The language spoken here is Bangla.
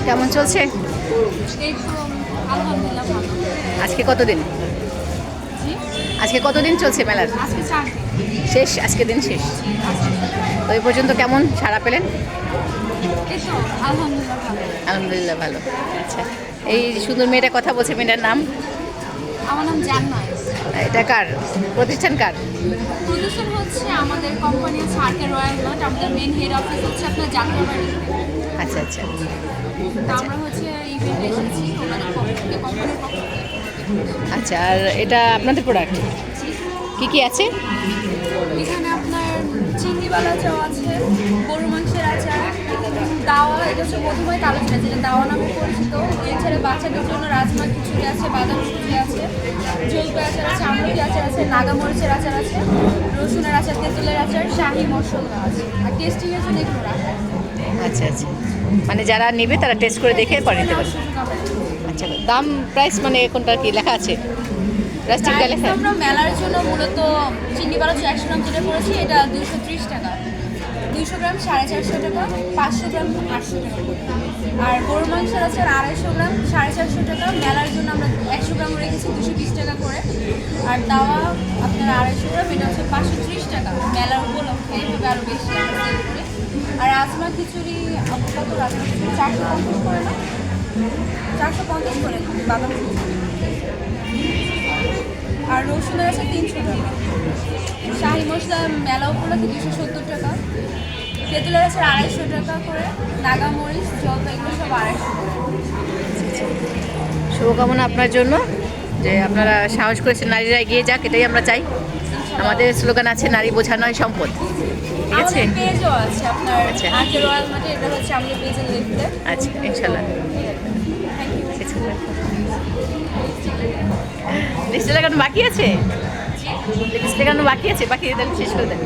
কেমন চলছে? আলহামদুলিল্লাহ ভালো। আজকে কতদিন? জি, আজকে কতদিন চলছে মেলার? আজকে 4 দিন। শেষ, আজকে দিন শেষ। তো এই পর্যন্ত কেমন সাড়া পেলেন? এই তো আলহামদুলিল্লাহ ভালো। আলহামদুলিল্লাহ ভালো। আচ্ছা, এই সুন্দর মেয়েটা কথা বলছে, মেয়েটার নাম? আমার নাম জান্নাত। এটা কার প্রতিষ্ঠান, কার? প্রদূষণ হচ্ছে আমাদের কোম্পানি হচ্ছে আরকে রয়্যাল মার্ট। আমাদের মেন হেড অফিস হচ্ছে আপনার যাত্রাবাড়িতে। আচ্ছা আচ্ছা তো আমরা হচ্ছে ইভেন্টে এসেছি ওনাদের পক্ষ থেকে, কোম্পানির পক্ষ থেকে। আচ্ছা, আর এটা আপনাদের প্রোডাক্ট কি কি আছে? এখানে আপনার চিংড়িওয়ালা চাও আছে, গরু মাংসের আচার, দাওয়া, এটা হচ্ছে মধুময় কালো জিরা যেটা দাওয়া নামে পরিচিত। এছাড়া বাচ্চাদের জন্য রাজমা খিচুড়ি আছে, বাদাম সুজি আছে, জলপাই আচার আছে, আমলকি আচার আছে, নাগা মরিচের আচার আছে, রসুনের আচার, তেঁতুলের আচার, শাহি মশলা আছে। আর টেস্টিংয়ের জন্য এগুলো রাখা আছে। আচ্ছা আচ্ছা, মানে যারা নেবে তারা টেস্ট করে দেখে পরে নিতে পারবে। সুযোগ আমরা দিই। আচ্ছা, দাম প্রাইস মানে কোনটা কি লেখা আছে? প্লাস্টিকটা প্রাইস লেখা? আমরা মেলার জন্য মূলত চিংড়িওয়ালা 100 গ্রাম যেটা করেছি এটা 230 টাকা, 200 গ্রাম 450 টাকা, 500 গ্রাম 800 টাকা। আর গরুর মাংসের আছে 250 গ্রাম 450 টাকা। মেলার জন্য আমরা 100 গ্রাম রেখেছি 220 টাকা করে। আর দাওয়া আপনার 250 গ্রাম, এটা হচ্ছে 530 টাকা। মেলার উপলক্ষে এইভাবে আরও বেশি আমরা সেল করি। আর রাজমা খিচুড়ি কত? রাজমা খিচুড়ি 450 করে না, 450 করে বাদাম খিচুড়ি। আর রসুনের আছে 300 টাকা। শাহি মশলা মেলা উপলক্ষে 270 টাকা। তেঁতুলের আছে 250 টাকা করে। নাগা মরিচ, জলপাই, এগুলো সব 250 টাকা। শুভকামনা আপনার জন্য, যে আপনারা সাহস করেছেন নারীরা এগিয়ে যাক, এটাই আমরা চাই। আমাদের স্লোগান আছে, নারী বোঝা নয় সম্পদ। ঠিক আছে? আমাদের পেজও আছে আপনার আচ্ছা। আরকে রয়্যাল মার্টে, এটা হচ্ছে আমাদের পেজের লিঙ্কটা। আচ্ছা, ইনশাল্লাহ। Thank you. লিস্টে লাগানো বাকি আছে? লিস্টে লাগানো বাকি আছে, বাকি তাহলে শেষ করে দেন।